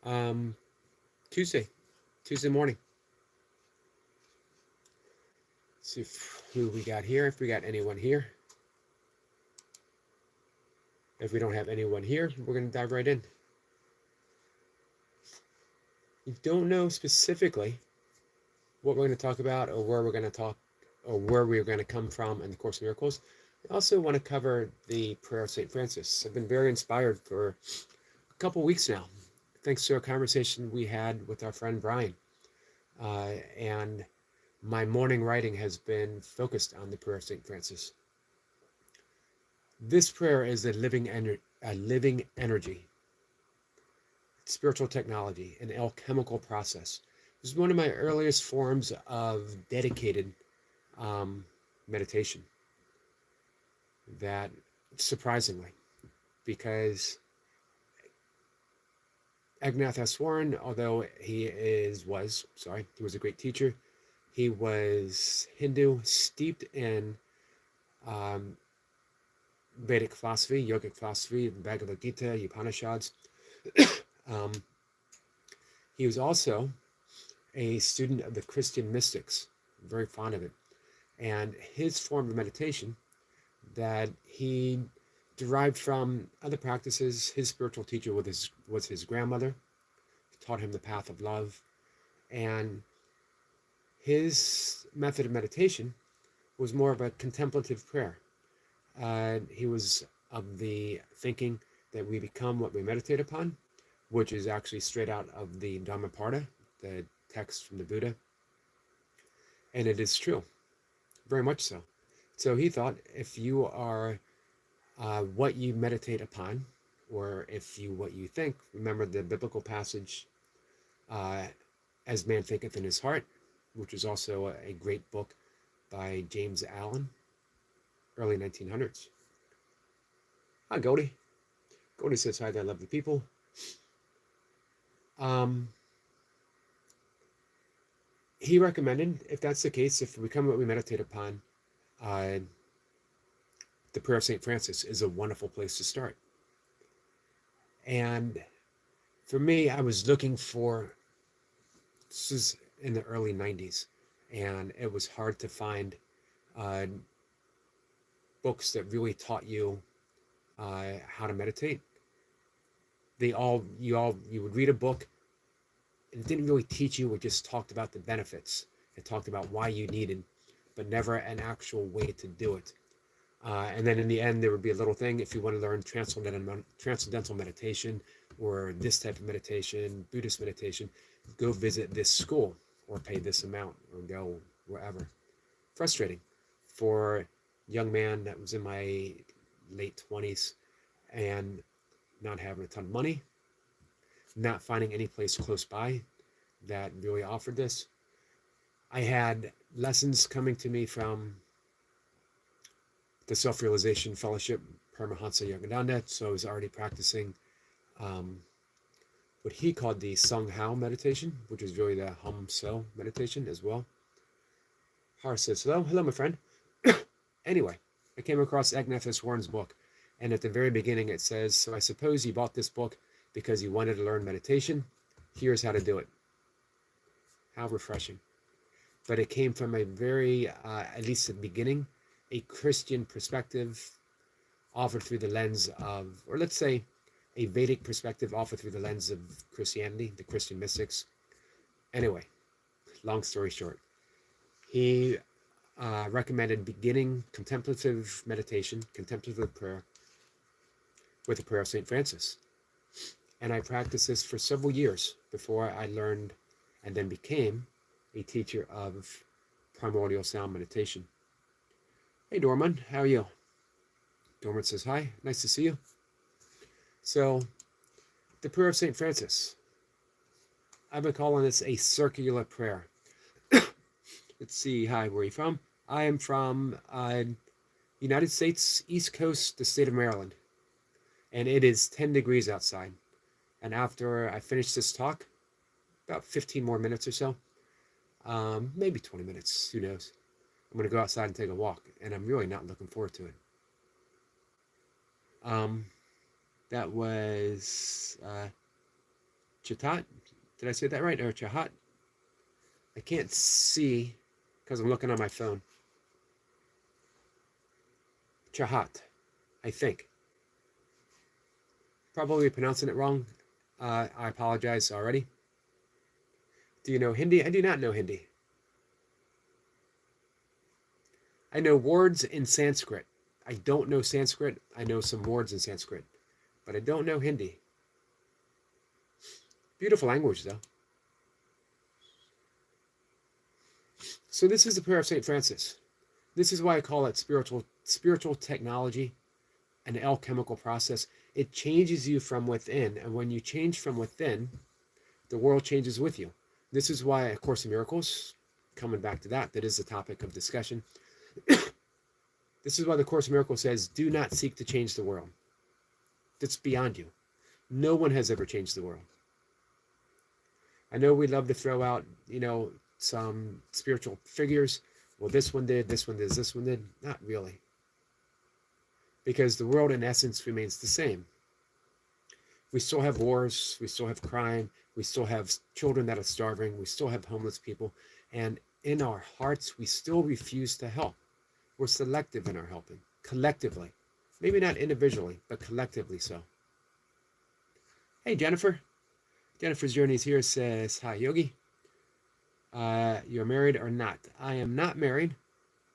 Um, Tuesday morning. See who we got here. If we got anyone here. If we don't have anyone here, we're going to dive right in. You don't know specifically what we're going to talk about or where we're going to talk or where we're going to come from in the Course of Miracles. I also want to cover the prayer of St. Francis. I've been very inspired for a couple weeks now, thanks to a conversation we had with our friend Brian. And my morning writing has been focused on the prayer of St. Francis. This prayer is a living energy, spiritual technology, an alchemical process. This is one of my earliest forms of dedicated meditation. That surprisingly, because Agnatha although he was a great teacher. He was Hindu, steeped in um, Vedic philosophy, yogic philosophy, Bhagavad Gita, Upanishads. um, he was also a student of the Christian mystics, very fond of it. And his form of meditation that he derived from other practices, his spiritual teacher was his grandmother, taught him the path of love. And his method of meditation was more of a contemplative prayer. He was of the thinking that we become what we meditate upon, which is actually straight out of the Dhammapada, the text from the Buddha. And it is true, very much so. So he thought if you are what you meditate upon, or if you what you think, remember the biblical passage, uh, as man thinketh in his heart, which is also a great book by James Allen, early 1900s. Hi, Goldie. Goldie says hi there, lovely people. Um, he recommended, if that's the case, if we become what we meditate upon, uh, the prayer of St. Francis is a wonderful place to start. And for me, I was looking for, this is in the early 90s, and it was hard to find uh, books that really taught you how to meditate. You would read a book, and it didn't really teach you, it just talked about the benefits. It talked about why you needed, but never an actual way to do it. And then in the end, there would be a little thing if you want to learn transcendental meditation or this type of meditation, Buddhist meditation, go visit this school or pay this amount or go wherever. Frustrating for a young man that was in my late 20s and not having a ton of money, not finding any place close by that really offered this. I had lessons coming to me from the Self-Realization Fellowship, Paramahansa Yogananda, so I was already practicing what he called the Sung Hao meditation, which is really the Hum So meditation as well. Har says, hello, my friend. Anyway, I came across Agnetha Warren's book, and at the very beginning it says, so I suppose you bought this book because you wanted to learn meditation. Here's how to do it. How refreshing. But it came from a very, at least at the beginning, a Christian perspective offered through the lens of, or let's say, a Vedic perspective offered through the lens of Christianity, the Christian mystics. Anyway, long story short, he recommended beginning contemplative meditation, contemplative prayer, with the prayer of St. Francis. And I practiced this for several years before I learned and then became a teacher of primordial sound meditation. Hey, Dorman, how are you? Dorman says, hi, nice to see you. So, the prayer of St. Francis. I've been calling this a circular prayer. Let's see, hi, where are you from? I am from United States, East Coast, the state of Maryland. And it is 10 degrees outside. And after I finish this talk, about 15 more minutes or so, maybe 20 minutes, who knows. I'm going to go outside and take a walk, and I'm really not looking forward to it. That was Chatat. Did I say that right? Or Chahat? I can't see because I'm looking on my phone. Chahat, I think. Probably pronouncing it wrong. I apologize already. Do you know Hindi? I do not know Hindi. I know words in Sanskrit. I don't know Sanskrit. I know some words in Sanskrit, but I don't know Hindi. Beautiful language, though. So this is the prayer of St. Francis. This is why I call it spiritual technology, an alchemical process. It changes you from within, and when you change from within, the world changes with you. This is why A Course in Miracles, coming back to that is the topic of discussion. This is why the Course in Miracles says, do not seek to change the world. That's beyond you. No one has ever changed the world. I know we love to throw out, some spiritual figures. Well, this one did, this one did, this one did. Not really. Because the world, in essence, remains the same. We still have wars. We still have crime. We still have children that are starving. We still have homeless people. And in our hearts, we still refuse to help. We're selective in our helping, collectively. Maybe not individually, but collectively so. Hey, Jennifer. Jennifer's Journeys here says, hi, Yogi. You're married or not? I am not married.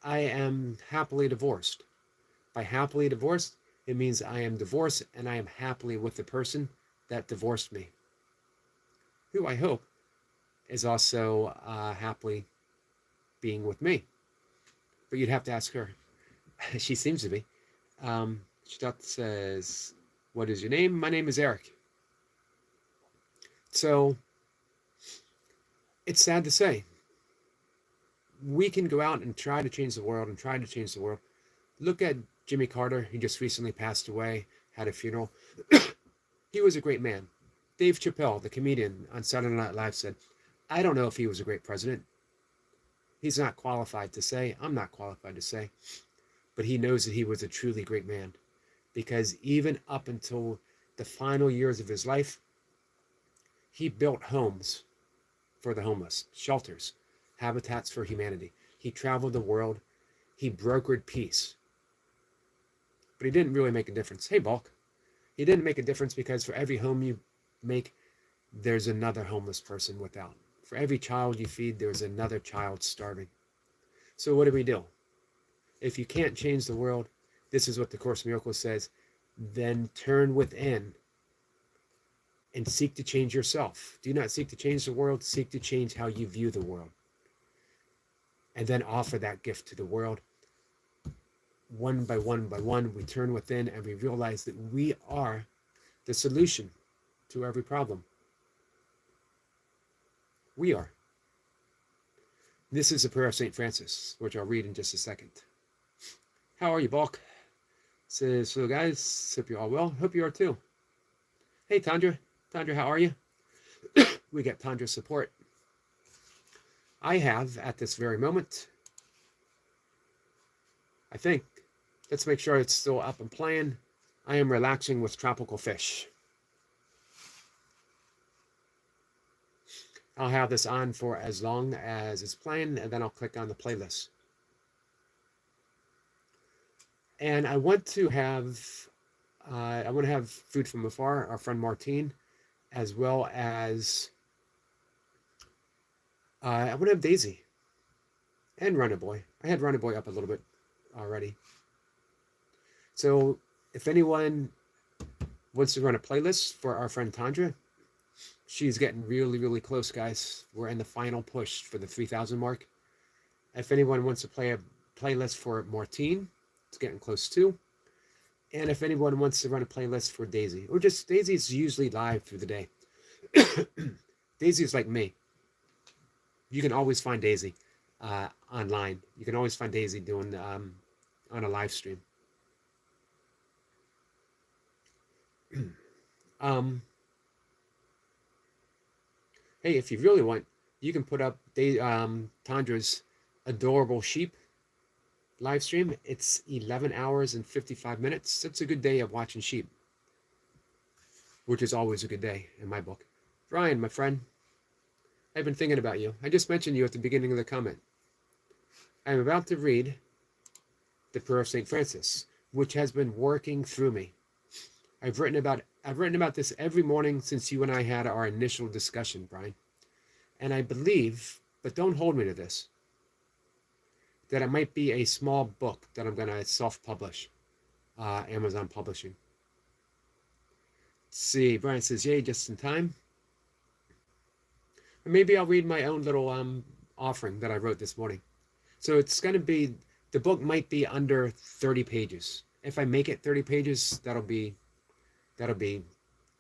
I am happily divorced. By happily divorced, it means I am divorced and I am happily with the person that divorced me, who I hope is also happily being with me. But you'd have to ask her. She seems to be. She says, what is your name? My name is Eric. So it's sad to say. We can go out and try to change the world and try to change the world. Look at Jimmy Carter. He just recently passed away, had a funeral. He was a great man. Dave Chappelle, the comedian on Saturday Night Live, said, I don't know if he was a great president. He's not qualified to say. I'm not qualified to say. But he knows that he was a truly great man. Because even up until the final years of his life, he built homes for the homeless, shelters, habitats for humanity. He traveled the world. He brokered peace. But he didn't really make a difference. Hey, Bulk. He didn't make a difference because for every home you make, there's another homeless person without. For every child you feed, there's another child starving. So what do? If you can't change the world, this is what the Course in Miracles says, then turn within and seek to change yourself. Do not seek to change the world, seek to change how you view the world. And then offer that gift to the world. One by one by one, we turn within and we realize that we are the solution to every problem. We are. This is a prayer of St. Francis, which I'll read in just a second. How are you, Bulk? Says, so guys, hope you're all well. Hope you are too. Hey, Tandra. Tandra, how are you? We got Tandra's support. I have, at this very moment, I think, let's make sure it's still up and playing. I am relaxing with tropical fish. I'll have this on for as long as it's playing, and then I'll click on the playlist. And I want to have food from afar, our friend Martine, as well as I want to have Daisy and Runner Boy. I had Runner Boy up a little bit already. So if anyone wants to run a playlist for our friend Tandra, she's getting really, really close, guys. We're in the final push for the 3,000 mark. If anyone wants to play a playlist for Martine, it's getting close too. And if anyone wants to run a playlist for Daisy, or just Daisy's usually live through the day. Daisy's like me. You can always find Daisy online. You can always find Daisy doing on a live stream. Hey, if you really want, you can put up Tandra's adorable sheep live stream. It's 11 hours and 55 minutes. That's a good day of watching sheep, which is always a good day in my book. Brian, my friend, I've been thinking about you. I just mentioned you at the beginning of the comment. I'm about to read the Prayer of St. Francis, which has been working through me. I've written about this every morning since you and I had our initial discussion, Brian. And I believe, but don't hold me to this, that it might be a small book that I'm going to self-publish, Amazon Publishing. Let's see, Brian says, yay, just in time. Or maybe I'll read my own little offering that I wrote this morning. So it's going to be, the book might be under 30 pages. If I make it 30 pages, that'll be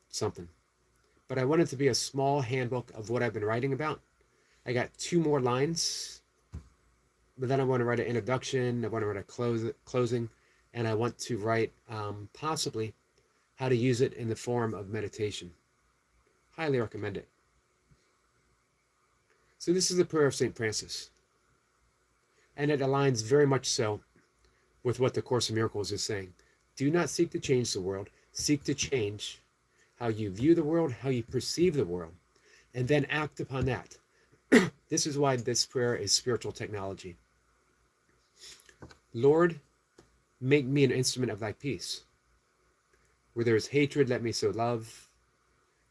something. But I want it to be a small handbook of what I've been writing about. I got 2 more lines, but then I want to write an introduction, I want to write a closing, and I want to write possibly how to use it in the form of meditation. Highly recommend it. So this is the Prayer of St. Francis. And it aligns very much so with what the Course in Miracles is saying. Do not seek to change the world. Seek to change how you view the world, how you perceive the world, and then act upon that. This is why this prayer is spiritual technology. Lord, make me an instrument of thy peace. Where there is hatred, let me sow love.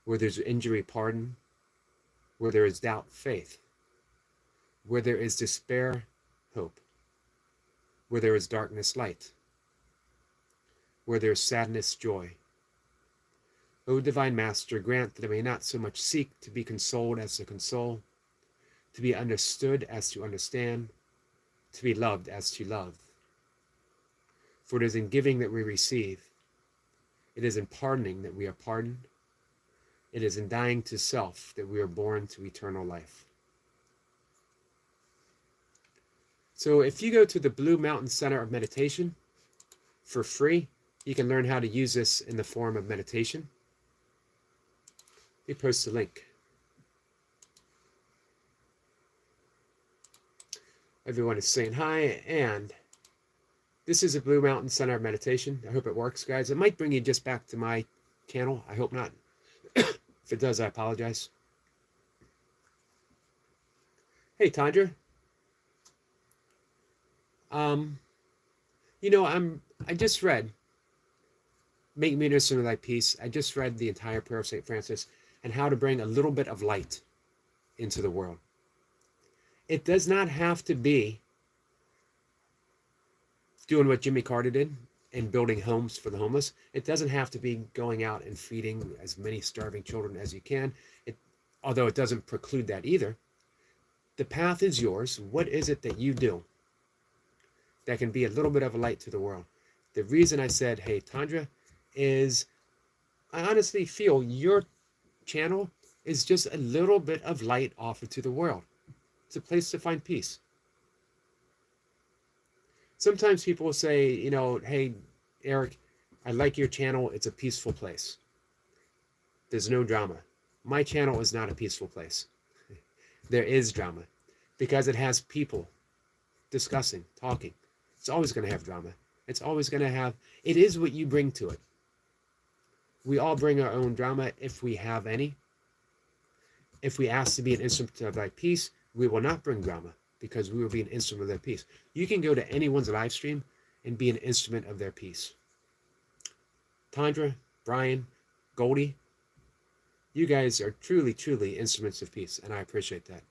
Where there's injury, pardon. Where there is doubt, faith. Where there is despair, hope. Where there is darkness, light. Where there is sadness, joy. O Divine Master, grant that I may not so much seek to be consoled as to console, to be understood as to understand, to be loved as to love. For it is in giving that we receive. It is in pardoning that we are pardoned. It is in dying to self that we are born to eternal life. So if you go to the Blue Mountain Center of Meditation for free, you can learn how to use this in the form of meditation. Let me post the link. Everyone is saying hi, and this is a Blue Mountain Center of Meditation. I hope it works, guys. It might bring you just back to my channel. I hope not. If it does, I apologize. Hey, Tandra. You know, I just read Make Me an Instrument of Thy Peace. I just read the entire Prayer of St. Francis and how to bring a little bit of light into the world. It does not have to be doing what Jimmy Carter did and building homes for the homeless. It doesn't have to be going out and feeding as many starving children as you can, although it doesn't preclude that either. The path is yours. What is it that you do that can be a little bit of a light to the world? The reason I said, hey, Tandra, is I honestly feel your channel is just a little bit of light offered to the world. It's a place to find peace. Sometimes people will say, you know, hey, Eric, I like your channel. It's a peaceful place. There's no drama. My channel is not a peaceful place. There is drama because it has people discussing, talking. It's always going to have drama. It's always going to have, it is what you bring to it. We all bring our own drama if we have any. If we ask to be an instrument of thy peace, we will not bring drama because we will be an instrument of their peace. You can go to anyone's live stream and be an instrument of their peace. Tandra, Brian, Goldie, you guys are truly, truly instruments of peace, and I appreciate that.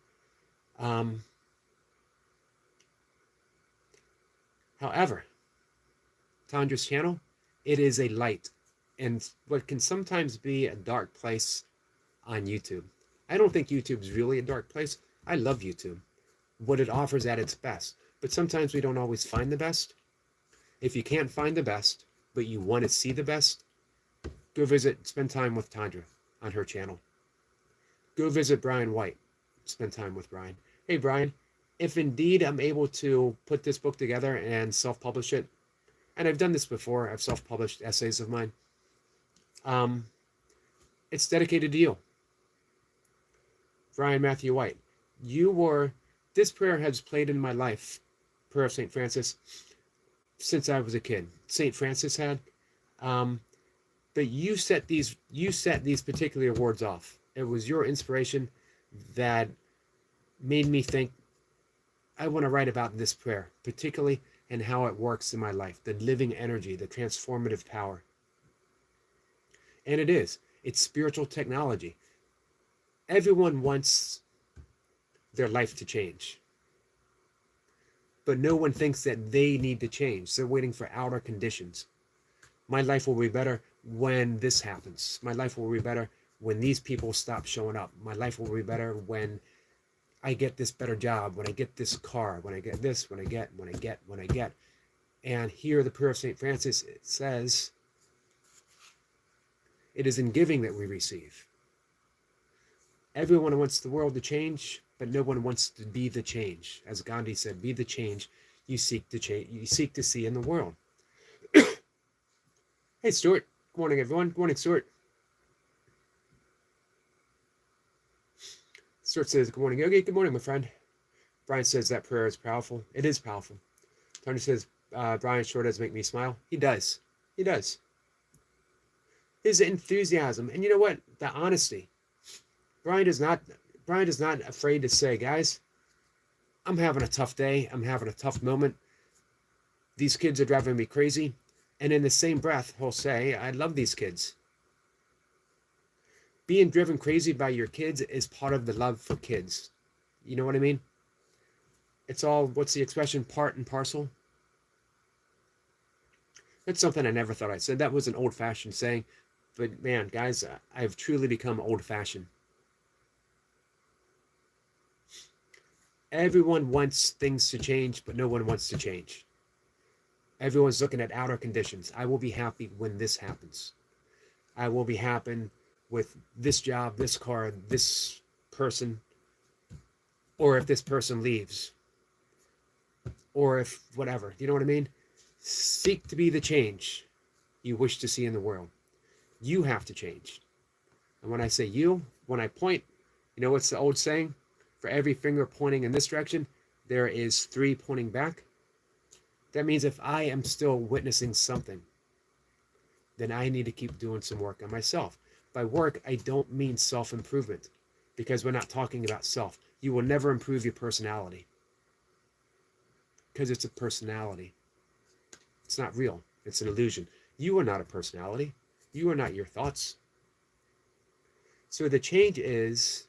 However, Tandra's channel, it is a light and what can sometimes be a dark place on YouTube. I don't think YouTube's really a dark place. I love YouTube, what it offers at its best. But sometimes we don't always find the best. If you can't find the best, but you want to see the best, go visit, spend time with Tandra on her channel. Go visit Brian White, spend time with Brian. Hey, Brian, if indeed I'm able to put this book together and self-publish it, and I've done this before, I've self-published essays of mine, it's dedicated to you. Brian Matthew White, this prayer has played in my life, Prayer of St. Francis, since I was a kid. St. Francis had. But you set these particular words off. It was your inspiration that made me think I want to write about this prayer, particularly and how it works in my life, the living energy, the transformative power. And it's spiritual technology. Everyone wants their life to change, but no one thinks that they need to change. They're waiting for outer conditions. My life will be better when this happens. My life will be better when these people stop showing up. My life will be better when I get this better job, when I get this car, when I get this, when I get. And here the prayer of St. Francis, it says, it is in giving that we receive. Everyone wants the world to change, but no one wants to be the change. As Gandhi said, be the change you seek to see in the world. Hey, Stuart. Good morning, everyone. Good morning, Stuart. Stuart says, good morning, Yogi. Good morning, my friend. Brian says that prayer is powerful. It is powerful. Tony says, Brian sure does make me smile. He does. He does. His enthusiasm. And you know what? The honesty. Brian is not afraid to say, guys, I'm having a tough day. I'm having a tough moment. These kids are driving me crazy. And in the same breath, he'll say, I love these kids. Being driven crazy by your kids is part of the love for kids. You know what I mean? It's all, what's the expression, part and parcel? That's something I never thought I said. That was an old-fashioned saying. But man, guys, I've truly become old-fashioned. Everyone wants things to change, but no one wants to change. Everyone's looking at outer conditions. I will be happy when this happens. I will be happy with this job, this car, this person, or if this person leaves, or if whatever. You know what I mean? Seek to be the change you wish to see in the world. You have to change. And when I say you, when I point, you know what's the old saying? For every finger pointing in this direction, there is 3 pointing back. That means if I am still witnessing something, then I need to keep doing some work on myself. By work, I don't mean self-improvement, because we're not talking about self. You will never improve your personality, because it's a personality. It's not real. It's an illusion. You are not a personality. You are not your thoughts. So the change is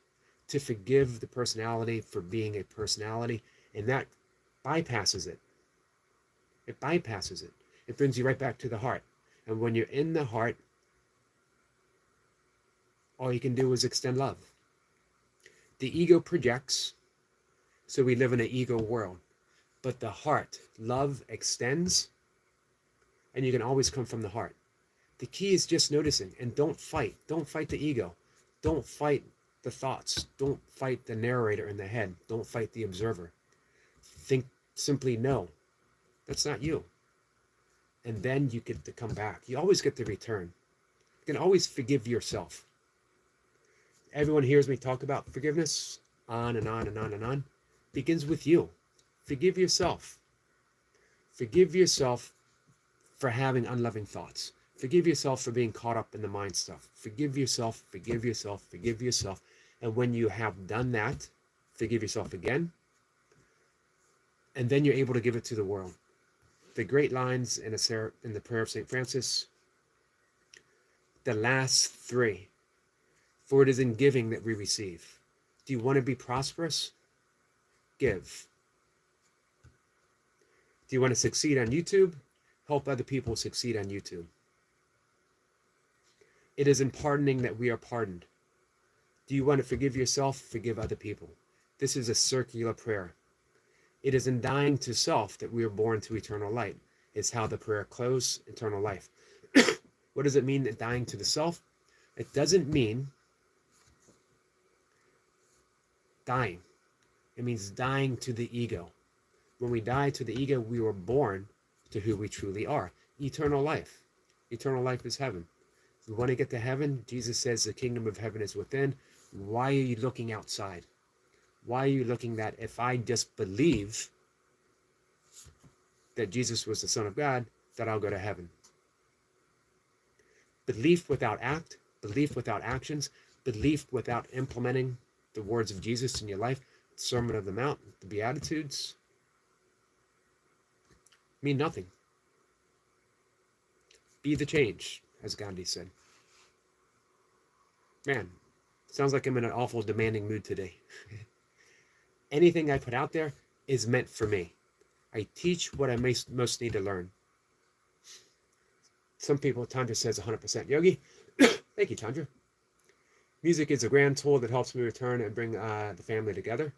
to forgive the personality for being a personality, and that bypasses it. It bypasses it. It brings you right back to the heart. And when you're in the heart, all you can do is extend love. The ego projects, so we live in an ego world. But the heart, love extends, and you can always come from the heart. The key is just noticing, and don't fight. Don't fight the ego. Don't fight the thoughts. Don't fight the narrator in the head. Don't fight the observer. Think simply, no, that's not you. And then you get to come back. You always get to return. You can always forgive yourself. Everyone hears me talk about forgiveness, on and on and on and on. Begins with you. Forgive yourself. Forgive yourself for having unloving thoughts. Forgive yourself for being caught up in the mind stuff. Forgive yourself, forgive yourself, forgive yourself. And when you have done that, forgive yourself again. And then you're able to give it to the world. The great lines in the prayer of St. Francis, the last 3. For it is in giving that we receive. Do you want to be prosperous? Give. Do you want to succeed on YouTube? Help other people succeed on YouTube. It is in pardoning that we are pardoned. Do you want to forgive yourself? Forgive other people. This is a circular prayer. It is in dying to self that we are born to eternal light, is how the prayer closes, eternal life. What does it mean, dying to the self? It doesn't mean dying. It means dying to the ego. When we die to the ego, we were born to who we truly are. Eternal life. Eternal life is heaven. If we want to get to heaven, Jesus says the kingdom of heaven is within. Why are you looking outside? Why are you looking that if I just believe that Jesus was the Son of God, that I'll go to heaven? Belief without belief without actions, belief without implementing the words of Jesus in your life, the Sermon of the Mount, the Beatitudes, mean nothing. Be the change, as Gandhi said. Man, sounds like I'm in an awful demanding mood today. Anything I put out there is meant for me. I teach what I most need to learn. Some people, Tandra says 100%. Yogi, thank you, Tandra. Music is a grand tool that helps me return and bring the family together.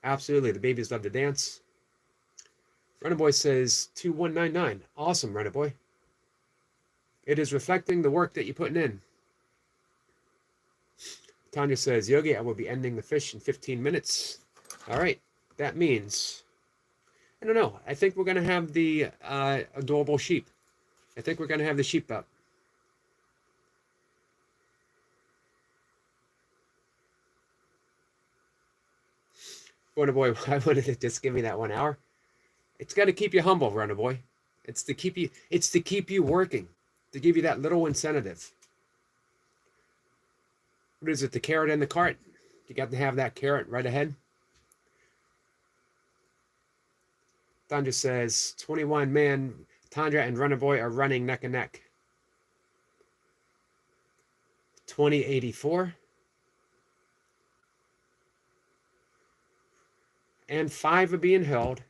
Absolutely, the babies love to dance. Runner Boy says 2199. Awesome, Runner Boy. It is reflecting the work that you're putting in. Tanya says, Yogi, I will be ending the fish in 15 minutes. All right, that means, I don't know. I think we're going to have the adorable sheep. I think we're going to have the sheep up. Runner Boy, why wouldn't it just give me that 1 hour? It's got to keep you humble, Runner Boy. It's to keep you working, to give you that little incentive. What is it, the carrot in the cart? You got to have that carrot right ahead. Tandra says, 21, man, Tandra and Runner Boy are running neck and neck. 2084. And 5 are being held.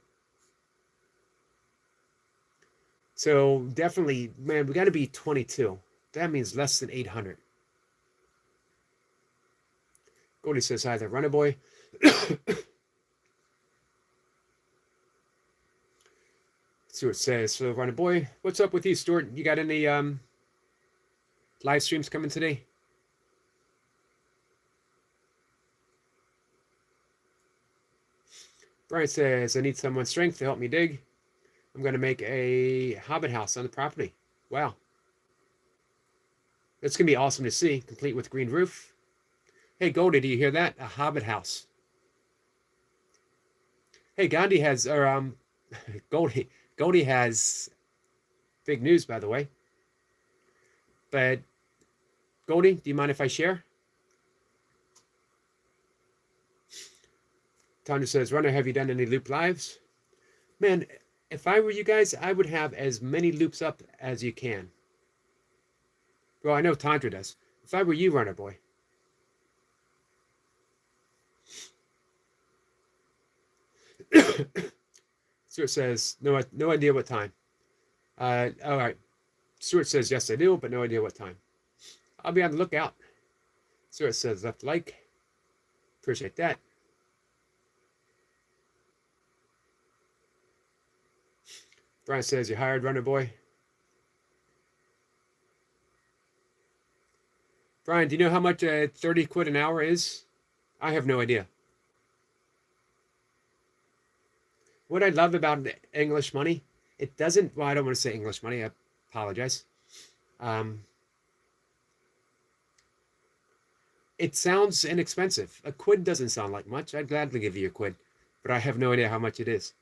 So definitely, man, we got to be 22. That means less than 800. Goldie says hi there, Runner Boy. Stuart says, so Runner Boy, what's up with you, Stuart? You got any live streams coming today? Brian says, I need someone's strength to help me dig. I'm going to make a hobbit house on the property. Wow. That's going to be awesome to see, complete with green roof. Hey, Goldie, do you hear that? A hobbit house. Hey, Gandhi has, or Goldie has big news, by the way. But, Goldie, do you mind if I share? Tanya says, Runner, have you done any loop lives? Man, if I were you guys, I would have as many loops up as you can. Well, I know Tandra does. If I were you, Runner Boy. Stuart says, no idea what time. All right. Stuart says, yes, I do, but no idea what time. I'll be on the lookout. Stuart says, left like. Appreciate that. Brian says, you hired, Runner Boy? Brian, do you know how much 30 quid an hour is? I have no idea. What I love about English money, it doesn't, well, I don't want to say English money, I apologize. It sounds inexpensive. A quid doesn't sound like much. I'd gladly give you a quid, but I have no idea how much it is.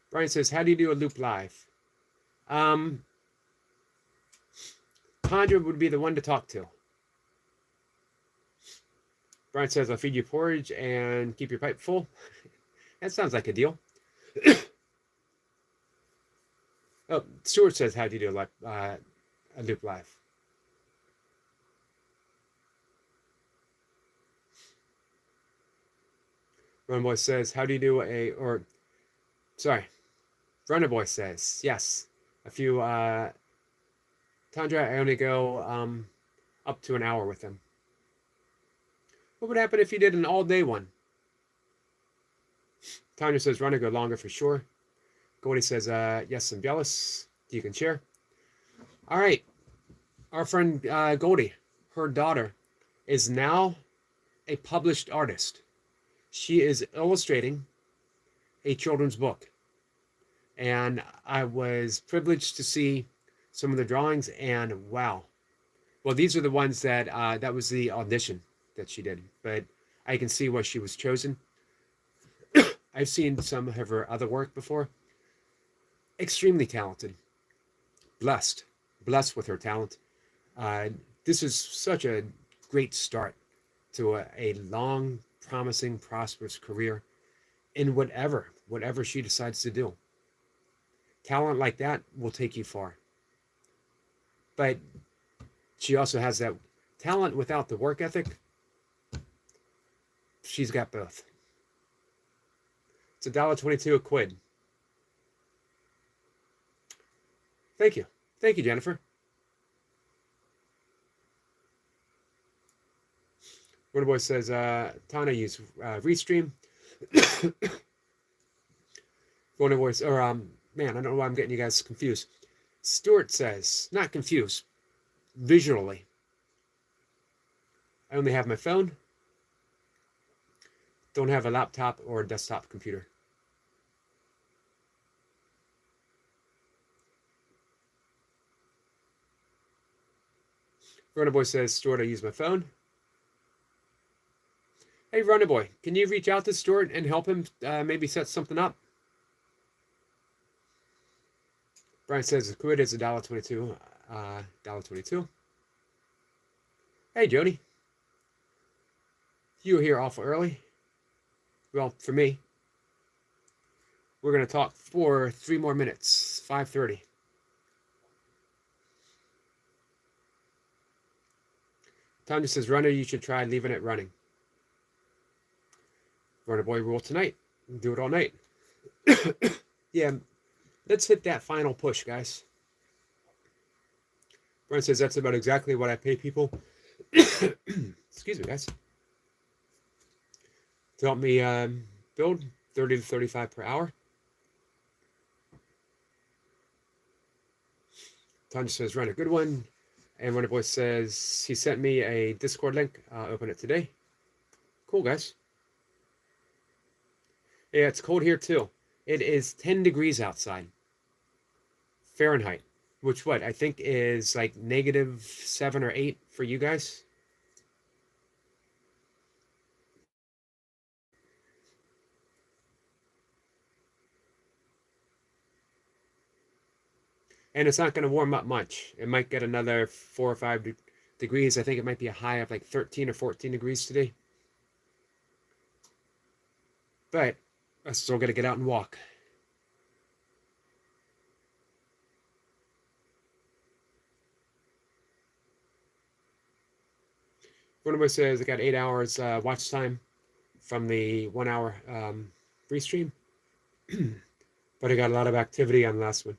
Brian says, how do you do a loop live? Tandra would be the one to talk to. Brian says, I'll feed you porridge and keep your pipe full. That sounds like a deal. Oh, Stuart says, how do you do a loop live? Runner Boy says, how do you do Runner Boy says, yes. A few, Tandra, I only go up to an hour with them. What would happen if you did an all-day one? Tanya says, Runner, go longer for sure. Goldie says, yes, I'm jealous. You can share. All right. Our friend Goldie, her daughter, is now a published artist. She is illustrating a children's book. And I was privileged to see some of the drawings, and wow. Well, these are the ones that, that was the audition that she did, but I can see why she was chosen. I've seen some of her other work before. Extremely talented. blessed with her talent. Uh, this is such a great start to a long, promising, prosperous career in whatever she decides to do. Talent like that will take you far. But she also has that talent without the work ethic. She's got both. It's $1.22 a quid. Thank you. Thank you, Jennifer. One boy says, Tana use Restream. One voice, or man, I don't know why I'm getting you guys confused. Stuart says, not confused, visually. I only have my phone. Don't have a laptop or a desktop computer. Runner Boy says, Stuart, I use my phone. Hey, Runner Boy, can you reach out to Stuart and help him maybe set something up? Brian says, the quid is $1.22. $1.22. Hey, Jody. You were here awful early. Well, for me. We're going to talk for 3 more minutes. 5:30. Tanya says, Runner, you should try leaving it running. Runner Boy rule tonight. Do it all night. Yeah, let's hit that final push, guys. Brian says, that's about exactly what I pay people. Excuse me, guys. To help me build 30 to 35 per hour. Tanya says, run a good one. And Runner Boy says, he sent me a Discord link. Open it today. Cool, guys. Yeah, it's cold here too. It is 10 degrees outside. Fahrenheit. Which what? I think is like -7 or 8 for you guys. And it's not going to warm up much. It might get another 4 or 5 degrees. I think it might be a high of like 13 or 14 degrees today. But I'm still going to get out and walk. One of us says I got 8 hours watch time from the 1 hour free stream. But I got a lot of activity on the last one.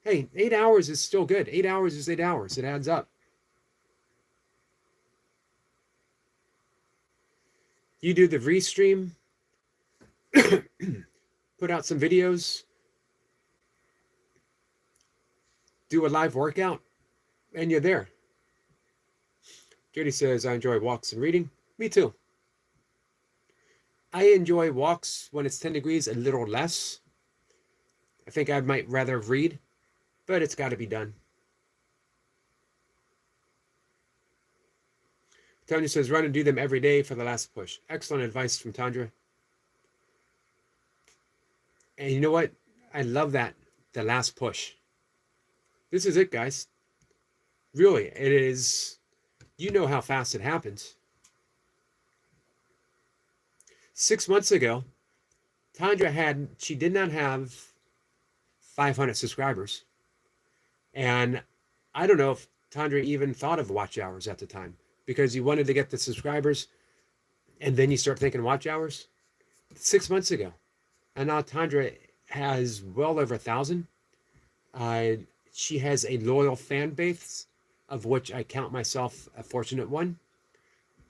Hey, 8 hours is still good. 8 hours is 8 hours. It adds up. You do the restream, put out some videos, do a live workout, and you're there. Judy says, I enjoy walks and reading. Me too. I enjoy walks when it's 10 degrees, a little less. I think I might rather read, but it's got to be done. Tanya says, run and do them every day for the last push. Excellent advice from Tandra. And you know what? I love that. The last push. This is it, guys. Really, it is. You know how fast it happens. 6 months ago, Tandra she did not have 500 subscribers. And I don't know if Tandra even thought of watch hours at the time, because you wanted to get the subscribers and then you start thinking watch hours. 6 months ago. And now Tandra has well over 1,000. She has a loyal fan base, of which I count myself a fortunate one.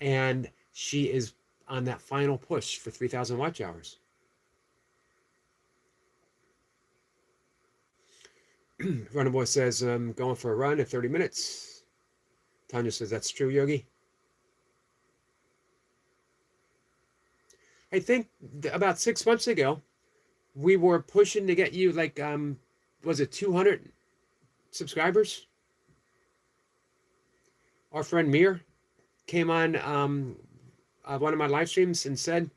And she is on that final push for 3,000 watch hours. Runner Boy says, I'm going for a run in 30 minutes. Tanya says, that's true, Yogi. I think about 6 months ago, we were pushing to get you like, was it 200 subscribers? Our friend Mir came on one of my live streams and said,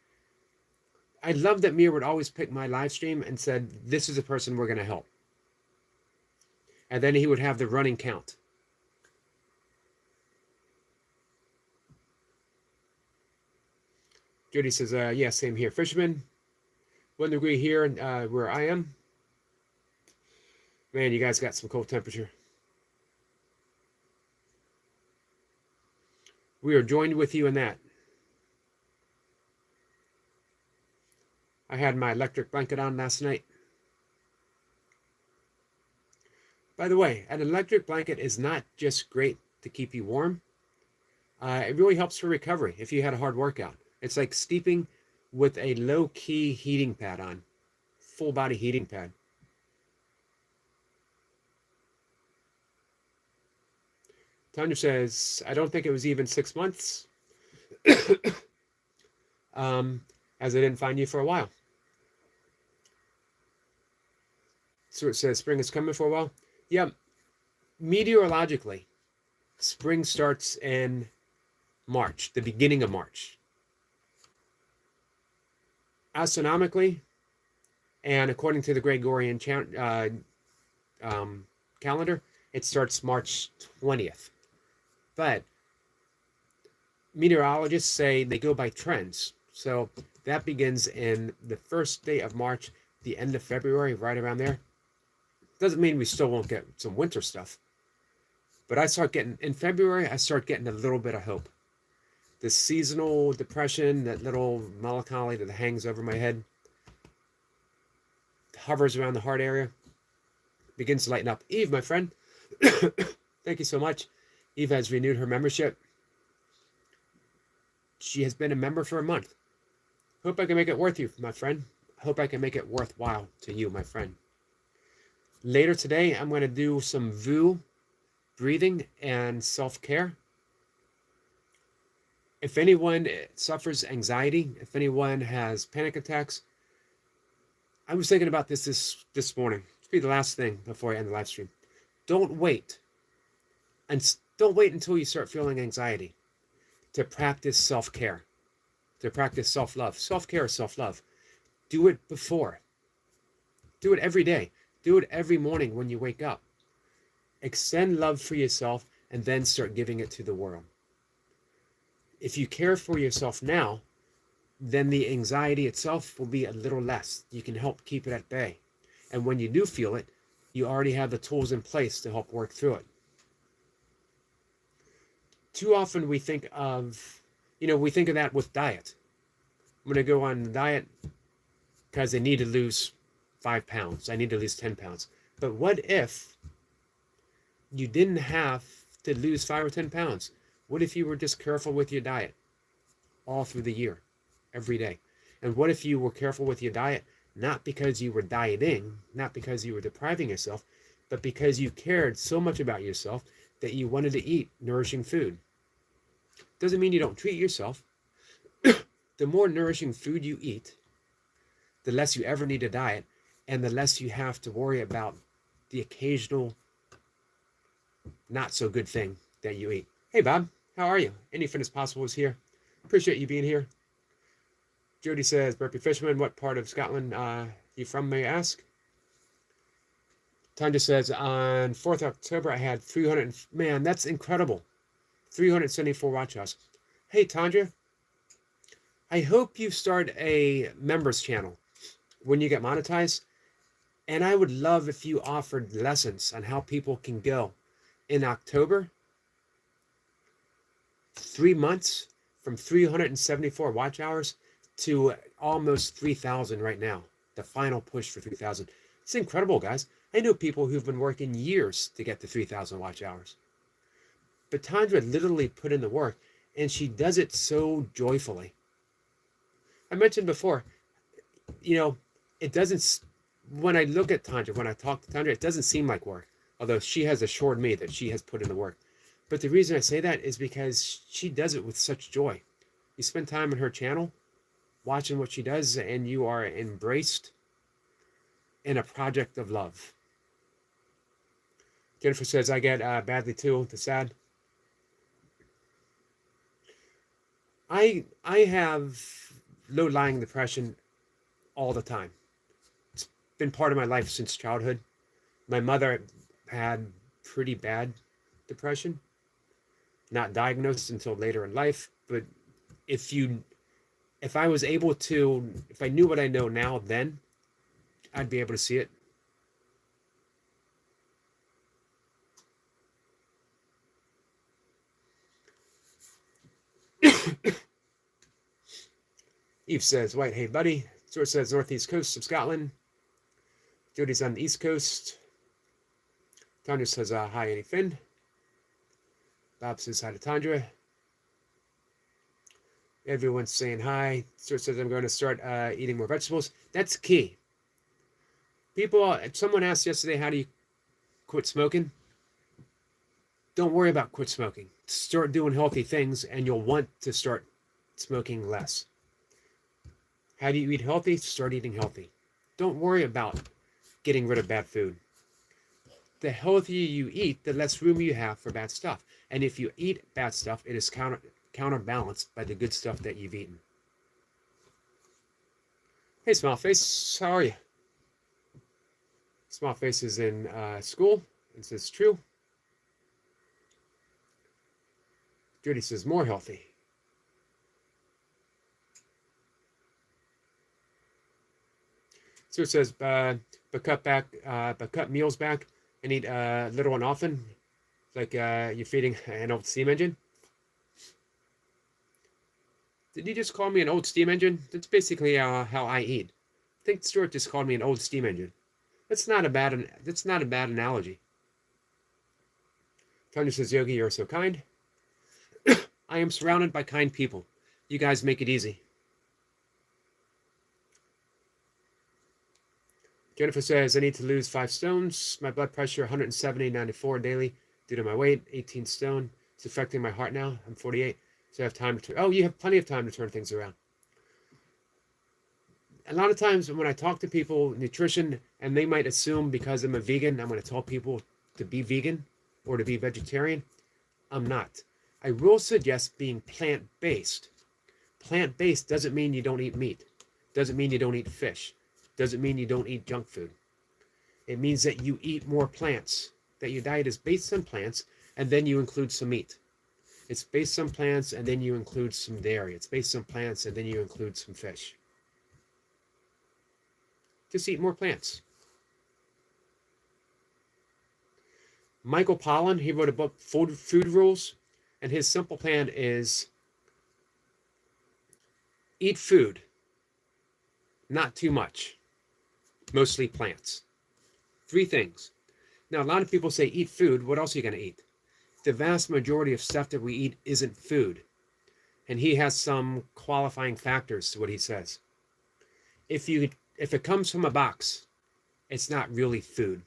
I love that Mir would always pick my live stream and said, this is the person we're going to help. And then he would have the running count. Jody says, yeah, same here. Fisherman, 1 degree here where I am. Man, you guys got some cold temperature. We are joined with you in that. I had my electric blanket on last night. By the way, an electric blanket is not just great to keep you warm. It really helps for recovery if you had a hard workout. It's like sleeping with a low-key heating pad on. Full body heating pad. Tanya says, I don't think it was even 6 months. As I didn't find you for a while. So it says spring is coming for a while. Yeah, meteorologically, spring starts in March, the beginning of March. Astronomically, and according to the Gregorian calendar, it starts March 20th. But meteorologists say they go by trends. So that begins in the first day of March, the end of February, right around there. Doesn't mean we still won't get some winter stuff. But in February, I start getting a little bit of hope. The seasonal depression, that little melancholy that hangs over my head, hovers around the heart area, begins to lighten up. Eve, my friend, thank you so much. Eve has renewed her membership. She has been a member for a month. Hope I can make it worth you, my friend. Hope I can make it worthwhile to you, my friend. Later today, I'm going to do some VU breathing and self-care. If anyone suffers anxiety, if anyone has panic attacks, I was thinking about this morning. This will be the last thing before I end the live stream. Don't wait. And don't wait until you start feeling anxiety to practice self-care, to practice self-love. Self-care is self-love. Do it before. Do it every day. Do it every morning when you wake up. Extend love for yourself and then start giving it to the world. If you care for yourself now, then the anxiety itself will be a little less. You can help keep it at bay. And when you do feel it, you already have the tools in place to help work through it. Too often we think of that with diet. I'm going to go on a diet because I need to lose 5 pounds. I need to lose 10 pounds. But what if you didn't have to lose 5 or 10 pounds? What if you were just careful with your diet all through the year, every day? And what if you were careful with your diet, not because you were dieting, not because you were depriving yourself, but because you cared so much about yourself that you wanted to eat nourishing food? Doesn't mean you don't treat yourself. The more nourishing food you eat, the less you ever need a diet, and the less you have to worry about the occasional not so good thing that you eat. Hey, Bob, how are you? Anything is possible is here. Appreciate you being here. Jody says, Burpee Fisherman, what part of Scotland you from, may I ask? Tanya says, on 4th October, I had 300, man, that's incredible. 374 watch hours. Hey, Tanya, I hope you start a members channel when you get monetized. And I would love if you offered lessons on how people can go in October, 3 months from 374 watch hours to almost 3,000 right now. The final push for 3,000. It's incredible, guys. I know people who've been working years to get to 3,000 watch hours. But Tandra literally put in the work, and she does it so joyfully. I mentioned before, it doesn't, when I look at Tandra, when I talk to Tandra, it doesn't seem like work, although she has assured me that she has put in the work. But the reason I say that is because she does it with such joy. You spend time on her channel, watching what she does, and you are embraced in a project of love. Jennifer says, I get badly too, the sad. I have low-lying depression all the time. It's been part of my life since childhood. My mother had pretty bad depression, not diagnosed until later in life. But if you, if I was able to, if I knew what I know now, then I'd be able to see it. Eve says, White, hey buddy. Stuart says, northeast coast of Scotland. Jody's on the east coast. Tanya says, hi, Annie Finn. Bob says hi to Tandra. Everyone's saying hi. Stuart says, I'm going to start eating more vegetables. That's key. People, someone asked yesterday, how do you quit smoking? Don't worry about quit smoking. Start doing healthy things and you'll want to start smoking less. How do you eat healthy? Start eating healthy. Don't worry about getting rid of bad food. The healthier you eat, the less room you have for bad stuff. And if you eat bad stuff, it is counterbalanced by the good stuff that you've eaten. Hey, Smallface, how are you? Smallface is in school and says true. Judy says more healthy. So it says, but cut meals back and eat little and often, like you're feeding an old steam engine. Did you just call me an old steam engine? That's basically how I eat. I think Stuart just called me an old steam engine. That's not a bad analogy. Tanya says, Yogi, you're so kind. I am surrounded by kind people. You guys make it easy. Jennifer says, I need to lose 5 stones. My blood pressure, 170/94 daily due to my weight, 18 stone. It's affecting my heart now. I'm 48, so I have time to turn. Oh, you have plenty of time to turn things around. A lot of times when I talk to people, nutrition, and they might assume because I'm a vegan, I'm going to tell people to be vegan or to be vegetarian. I'm not. I will suggest being plant-based. Plant-based doesn't mean you don't eat meat. Doesn't mean you don't eat fish. Doesn't mean you don't eat junk food. It means that you eat more plants, that your diet is based on plants, and then you include some meat. It's based on plants, and then you include some dairy. It's based on plants, and then you include some fish. Just eat more plants. Michael Pollan, he wrote a book, Food Rules, and his simple plan is eat food, not too much. Mostly plants. 3 things. Now, a lot of people say eat food. What else are you going to eat? The vast majority of stuff that we eat isn't food. And he has some qualifying factors to what he says. If it comes from a box, it's not really food.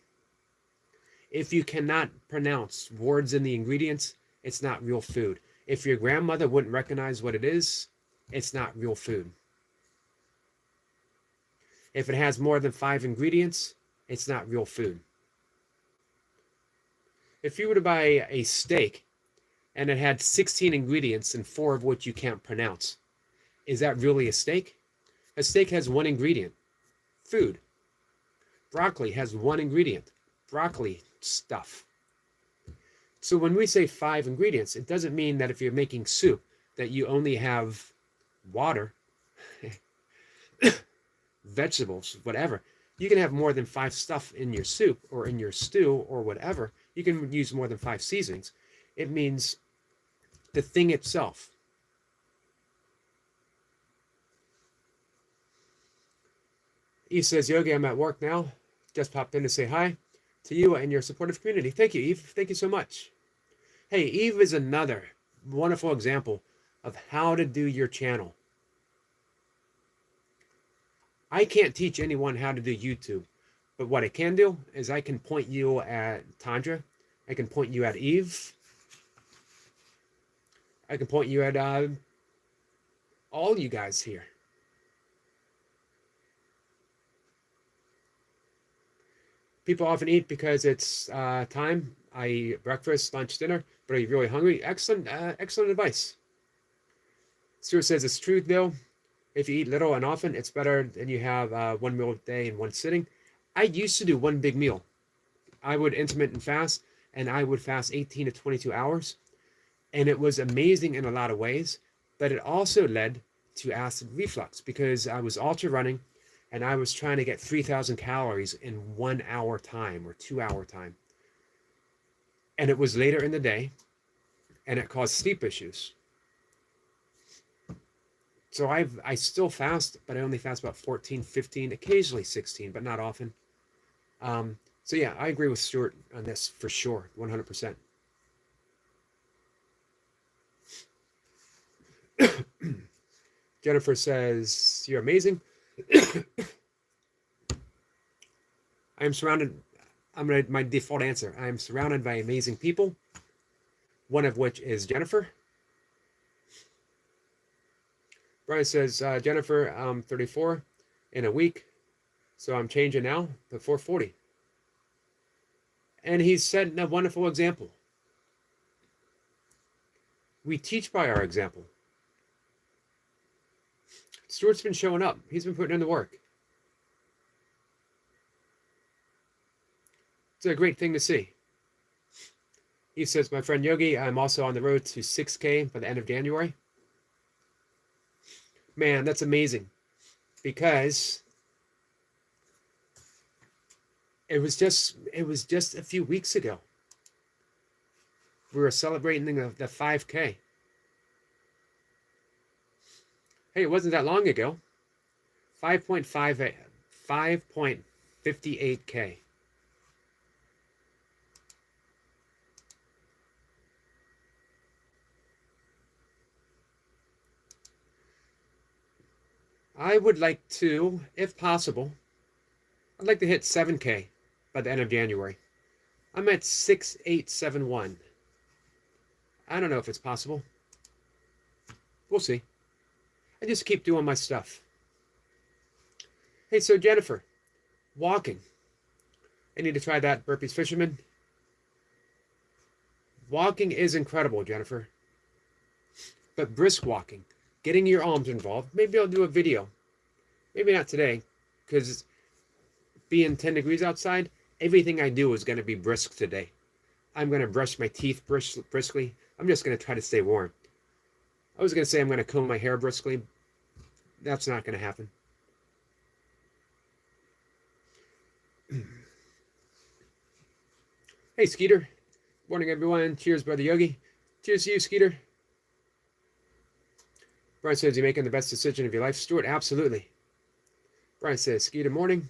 If you cannot pronounce words in the ingredients, it's not real food. If your grandmother wouldn't recognize what it is, it's not real food. If it has more than 5 ingredients, it's not real food. If you were to buy a steak and it had 16 ingredients and 4 of which you can't pronounce, is that really a steak? A steak has 1 ingredient, food. Broccoli has 1 ingredient, broccoli stuff. So when we say 5 ingredients, it doesn't mean that if you're making soup that you only have water, vegetables, whatever. You can have more than 5 stuff in your soup or in your stew or whatever. You can use more than 5 seasonings. It means the thing itself. Eve says, Yogi, I'm at work now. Just popped in to say hi to you and your supportive community. Thank you, Eve. Thank you so much. Hey, Eve is another wonderful example of how to do your channel. I can't teach anyone how to do YouTube, but what I can do is I can point you at Tandra. I can point you at Eve. I can point you at all you guys here. People often eat because it's time. I eat breakfast, lunch, dinner, but are you really hungry? Excellent advice. Stuart says it's true though. If you eat little and often, it's better than you have 1 meal a day in 1 sitting. I used to do 1 big meal. I would intermittent fast, and I would fast 18 to 22 hours. And it was amazing in a lot of ways, but it also led to acid reflux because I was ultra running and I was trying to get 3,000 calories in 1 hour time or 2 hour time. And it was later in the day, and it caused sleep issues. So I still fast, but I only fast about 14, 15, occasionally 16, but not often. So yeah, I agree with Stuart on this for sure, 100%. Jennifer says, you're amazing. I am surrounded, my default answer, I am surrounded by amazing people, one of which is Jennifer. Brian says, Jennifer, I'm 34 in a week, so I'm changing now to 440. And he's setting a wonderful example. We teach by our example. Stuart's been showing up. He's been putting in the work. It's a great thing to see. He says, my friend Yogi, I'm also on the road to 6K by the end of January. Man, that's amazing. Because it was just a few weeks ago. We were celebrating the 5K. Hey, it wasn't that long ago. 5.58K. I would like to, if possible, I'd like to hit 7K by the end of January. I'm at 6871. I don't know if it's possible. We'll see. I just keep doing my stuff. Hey, so Jennifer, walking. I need to try that burpees fisherman. Walking is incredible, Jennifer. But brisk walking, getting your arms involved. Maybe I'll do a video. Maybe not today, because being 10 degrees outside, everything I do is going to be brisk today. I'm going to brush my teeth briskly. I'm just going to try to stay warm. I was going to say I'm going to comb my hair briskly. That's not going to happen. Hey, Skeeter. Morning, everyone. Cheers, Brother Yogi. Cheers to you, Skeeter. Brian says, you're making the best decision of your life. Stuart, absolutely. Brian says, Skeeter, morning.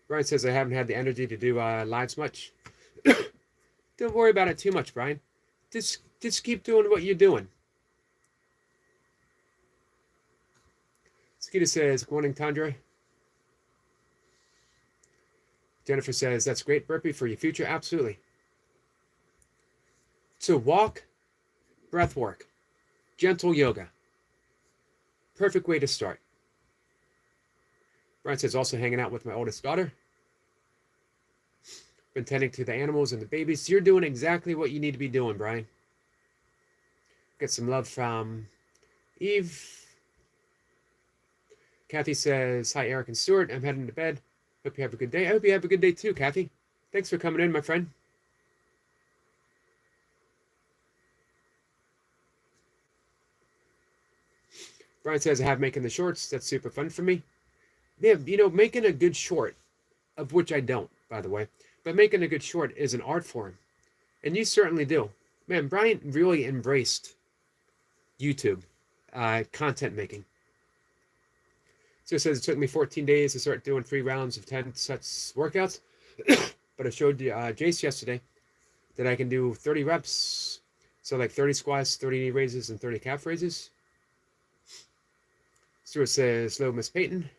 Brian says, I haven't had the energy to do lives much. Don't worry about it too much, Brian. Just keep doing what you're doing. Skeeter says, good morning, Tandre. Jennifer says, that's great burpee for your future. Absolutely. So walk, breath work, gentle yoga. Perfect way to start. Brian says, also hanging out with my oldest daughter. Been tending to the animals and the babies. You're doing exactly what you need to be doing, Brian. Get some love from Eve. Kathy says, hi, Eric and Stuart. I'm heading to bed. Hope you have a good day. I hope you have a good day too, Kathy. Thanks for coming in, my friend. Brian says, I have making the shorts. That's super fun for me. Yeah, making a good short, of which I don't, by the way, but making a good short is an art form. And you certainly do. Man, Brian really embraced YouTube content making. So it says it took me 14 days to start doing 3 rounds of 10 sets workouts. But I showed Jace yesterday that I can do 30 reps. So like 30 squats, 30 knee raises, and 30 calf raises. Stuart says, hello, Miss Peyton.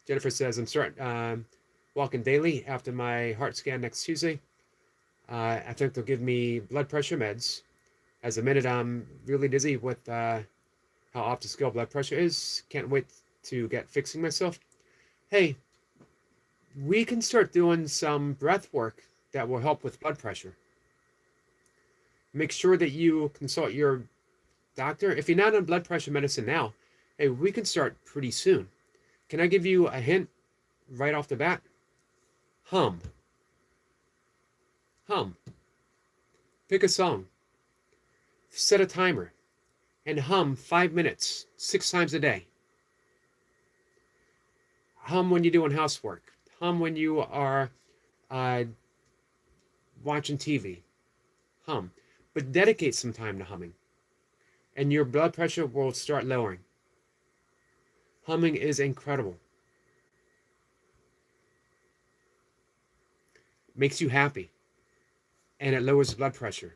Jennifer says, I'm starting walking daily after my heart scan next Tuesday. I think they'll give me blood pressure meds. As a minute, I'm really dizzy with how off the scale blood pressure is. Can't wait to get fixing myself. Hey, we can start doing some breath work that will help with blood pressure. Make sure that you consult your doctor. If you're not on blood pressure medicine now, hey, we can start pretty soon. Can I give you a hint right off the bat? Hum. Hum. Pick a song. Set a timer. And hum 5 minutes, 6 times a day. Hum when you're doing housework. Hum when you are uh, watching TV. Hum. But dedicate some time to humming. And your blood pressure will start lowering. Humming is incredible. Makes you happy. And it lowers blood pressure.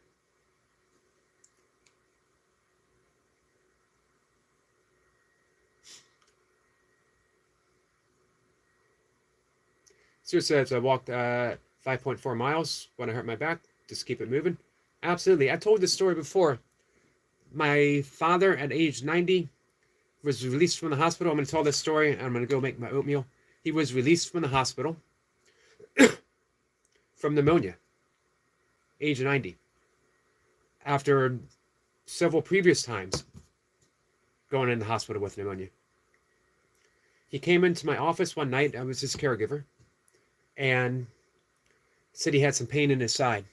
So it says I walked 5.4 miles when I hurt my back. Just keep it moving. Absolutely. I told this story before. My father at age 90 was released from the hospital. I'm going to tell this story. I'm going to go make my oatmeal. He was released from the hospital from pneumonia, age 90. After several previous times going in the hospital with pneumonia. He came into my office one night. I was his caregiver. And said he had some pain in his side.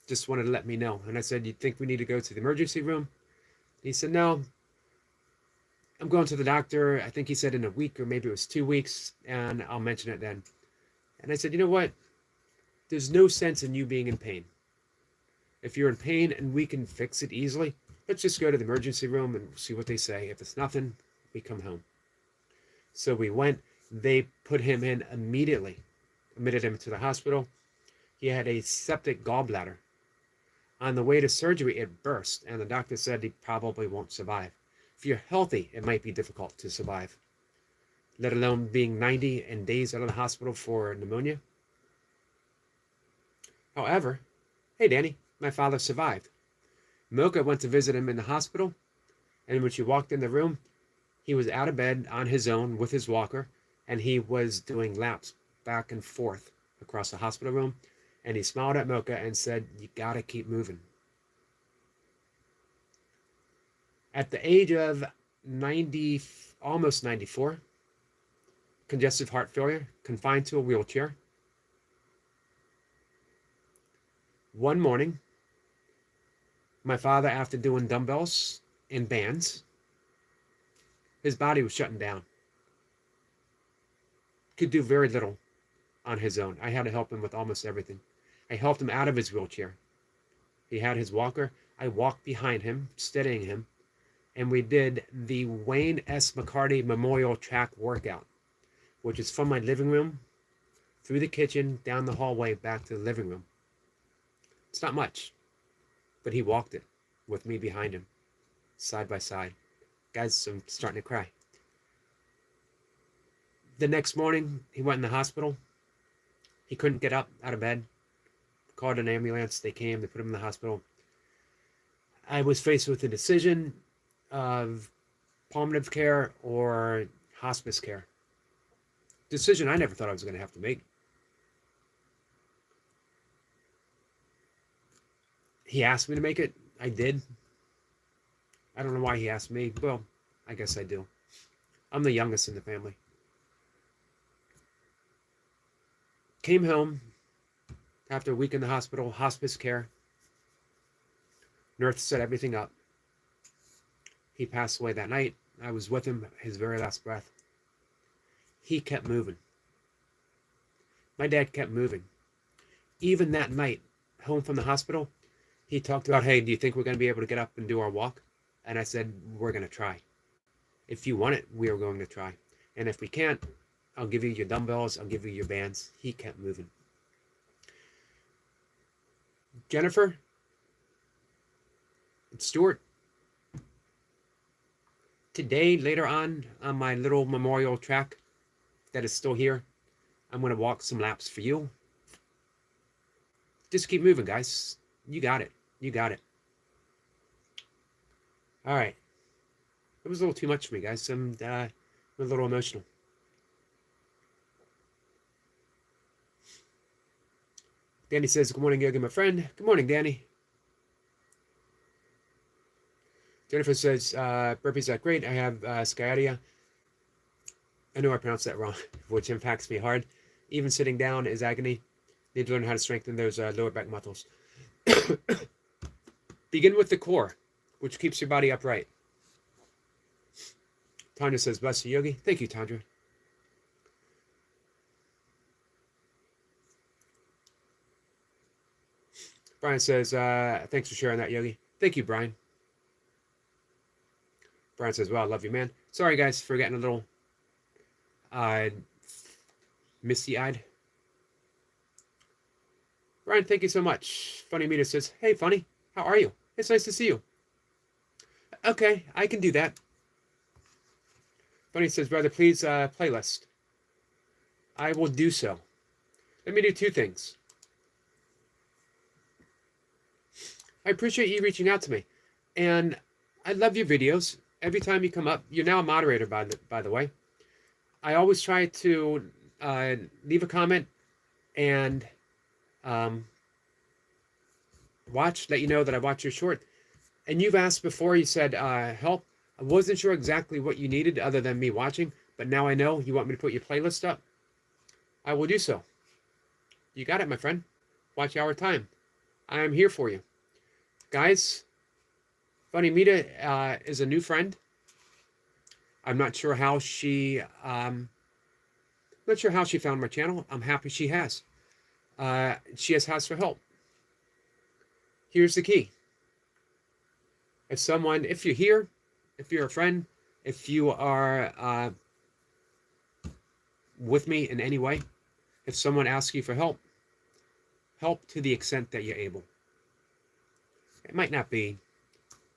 Just wanted to let me know. And I said, you think we need to go to the emergency room? He said, no. I'm going to the doctor. I think he said in a week or maybe it was 2 weeks. And I'll mention it then. And I said, you know what? There's no sense in you being in pain. If you're in pain and we can fix it easily, let's just go to the emergency room and see what they say. If it's nothing, we come home. So we went. They put him in immediately. Admitted him to the hospital. He had a septic gallbladder. On the way to surgery, it burst, and the doctor said he probably won't survive. If you're healthy, it might be difficult to survive, let alone being 90 and days out of the hospital for pneumonia. However, hey, Danny, my father survived. Mocha went to visit him in the hospital, and when she walked in the room, he was out of bed on his own with his walker, and he was doing laps back and forth across the hospital room, and he smiled at Mocha and said, you gotta keep moving. At the age of 90, almost 94, congestive heart failure, confined to a wheelchair. One morning, my father, after doing dumbbells and bands, his body was shutting down. Could do very little on his own. I had to help him with almost everything. I helped him out of his wheelchair. He had his walker. I walked behind him, steadying him, and we did the Wayne S. McCarty Memorial Track workout, which is from my living room, through the kitchen, down the hallway, back to the living room. It's not much, but he walked it with me behind him, side by side. Guys, I'm starting to cry. The next morning, he went in the hospital. He couldn't get up out of bed. Called an ambulance. They came. They put him in the hospital. I was faced with a decision of palliative care or hospice care. Decision I never thought I was going to have to make. He asked me to make it. I did. I don't know why he asked me. Well, I guess I do. I'm the youngest in the family. Came home after a week in the hospital, hospice care. Nurse set everything up. He passed away that night. I was with him his very last breath. He kept moving. My dad kept moving. Even that night, home from the hospital, he talked about, hey, do you think we're going to be able to get up and do our walk? And I said, we're going to try. If you want it, we are going to try. And if we can't, I'll give you your dumbbells. I'll give you your bands. He kept moving. Jennifer and Stuart, today, later on my little memorial track that is still here, I'm going to walk some laps for you. Just keep moving, guys. You got it. You got it. All right. It was a little too much for me, guys. I'm a little emotional. Danny says, good morning, Yogi, my friend. Good morning, Danny. Jennifer says, burpees are great. I have sciatica. I know I pronounced that wrong, which impacts me hard. Even sitting down is agony. Need to learn how to strengthen those lower back muscles. Begin with the core, which keeps your body upright. Tanya says, bless you, Yogi. Thank you, Tandra. Brian says, thanks for sharing that, Yogi. Thank you, Brian. Brian says, well, I love you, man. Sorry, guys, for getting a little misty-eyed. Brian, thank you so much. Funny Meter says, hey, Funny, how are you? It's nice to see you. Okay, I can do that. Funny says, brother, please playlist. I will do so. Let me do two things. I appreciate you reaching out to me. And I love your videos. Every time you come up, you're now a moderator, by the way. I always try to leave a comment and let you know that I watch your short. And you've asked before, you said, help. I wasn't sure exactly what you needed other than me watching, but now I know you want me to put your playlist up. I will do so. You got it, my friend. Watch our time. I am here for you. Guys, Funny Mita is a new friend. I'm not sure how she found my channel. I'm happy she has. She has asked for help. Here's the key. If you're here, if you're a friend, if you are with me in any way, if someone asks you for help to the extent that you're able. It might not be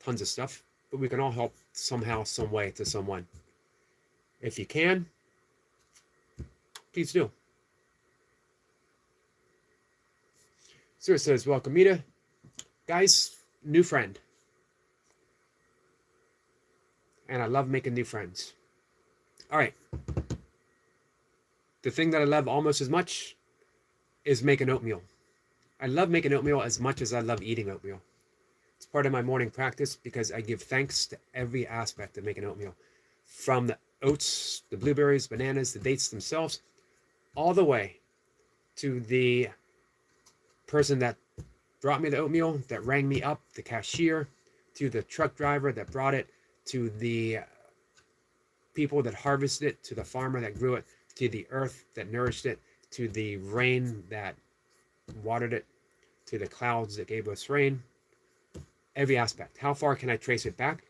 tons of stuff, but we can all help somehow, some way to someone. If you can, please do. Sir says, welcome, Mita. Guys, new friend. And I love making new friends. All right. The thing that I love almost as much is making oatmeal. I love making oatmeal as much as I love eating oatmeal. It's part of my morning practice because I give thanks to every aspect of making oatmeal. From the oats, the blueberries, bananas, the dates themselves, all the way to the person that brought me the oatmeal, that rang me up, the cashier, to the truck driver that brought it, to the people that harvested it, to the farmer that grew it, to the earth that nourished it, to the rain that watered it, to the clouds that gave us rain. Every aspect. How far can I trace it back?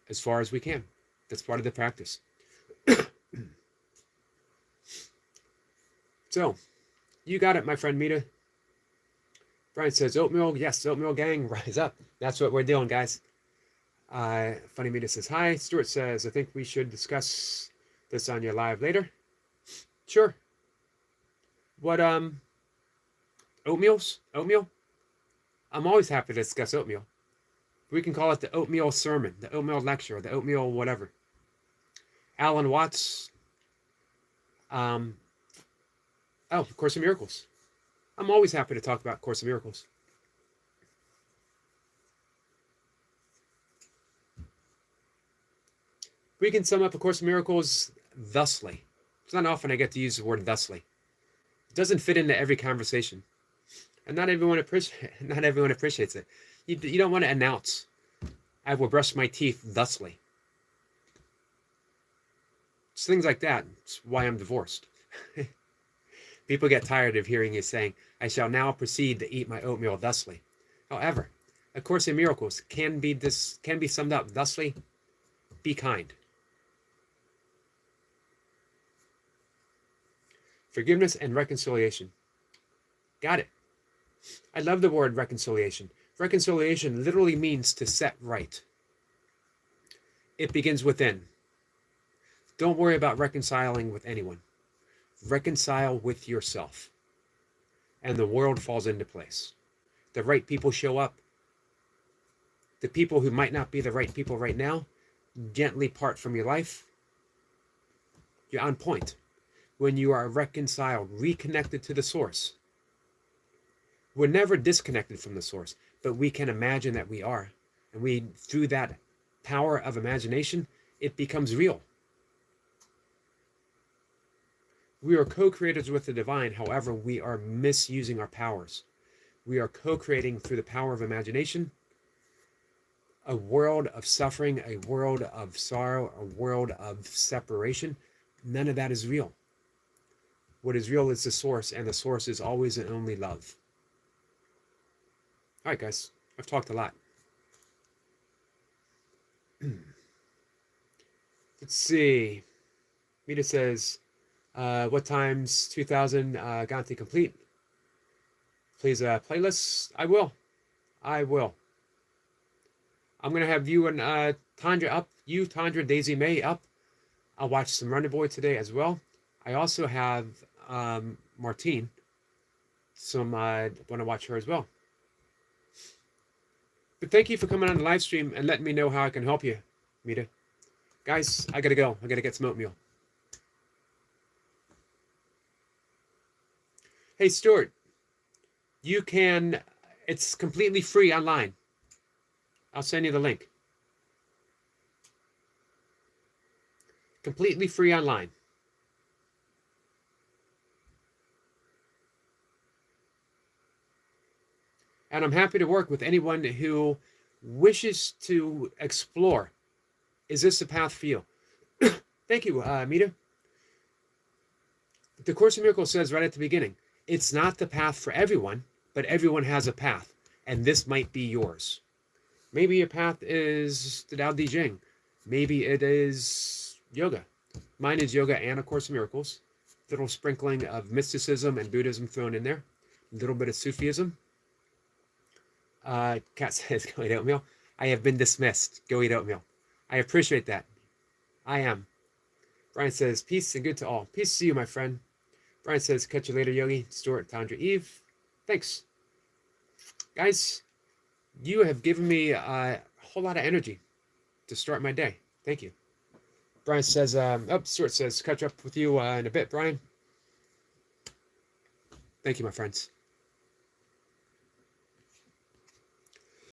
As far as we can. That's part of the practice. So, you got it, my friend Mita. Brian says, oatmeal, yes, oatmeal gang, rise up. That's what we're doing, guys. Funny Mita says, hi. Stuart says, I think we should discuss this on your live later. Sure. What, oatmeals? Oatmeal? I'm always happy to discuss oatmeal. We can call it the oatmeal sermon, the oatmeal lecture, the oatmeal whatever. Alan Watts. Course of Miracles. I'm always happy to talk about Course of Miracles. We can sum up A Course of Miracles thusly. It's not often I get to use the word thusly. It doesn't fit into every conversation. And not everyone appreciates it. You don't want to announce, I will brush my teeth thusly. It's things like that. It's why I'm divorced. People get tired of hearing you saying, I shall now proceed to eat my oatmeal thusly. However, A Course in Miracles can be summed up thusly: be kind. Forgiveness and reconciliation. Got it. I love the word reconciliation. Reconciliation literally means to set right. It begins within. Don't worry about reconciling with anyone. Reconcile with yourself. And the world falls into place. The right people show up. The people who might not be the right people right now gently part from your life. You're on point. When you are reconciled, reconnected to the source. We're never disconnected from the source, but we can imagine that we are. And through that power of imagination, it becomes real. We are co-creators with the divine. However, we are misusing our powers. We are co-creating through the power of imagination a world of suffering, a world of sorrow, a world of separation. None of that is real. What is real is the source, and the source is always and only love. All right, guys, I've talked a lot. Let's see. Mita says, what time's 2000 Ganti complete? Please, playlist. I will. I'm going to have you and Tandra up. You, Tandra, Daisy May up. I'll watch some Running Boy today as well. I also have Martine. Some want to watch her as well. But thank you for coming on the live stream and letting me know how I can help you, Mita. Guys, I got to go. I got to get some oatmeal. Hey, Stuart. You can, it's completely free online. I'll send you the link. Completely free online. And I'm happy to work with anyone who wishes to explore. Is this a path for you? Thank you, Mita. The Course in Miracles says right at the beginning, it's not the path for everyone, but everyone has a path, and this might be yours. Maybe your path is the Tao Te Ching. Maybe it is yoga. Mine is yoga and A Course in Miracles. Little sprinkling of mysticism and Buddhism thrown in there. A little bit of Sufism. Kat says, go eat oatmeal. I have been dismissed. Go eat oatmeal. I appreciate that. I am. Brian says, peace and good to all. Peace to you, my friend. Brian says, catch you later, Yogi. Stuart, Tandra, Eve. Thanks. Guys, you have given me a whole lot of energy to start my day. Thank you. Brian says, Stuart says, catch up with you in a bit, Brian. Thank you, my friends.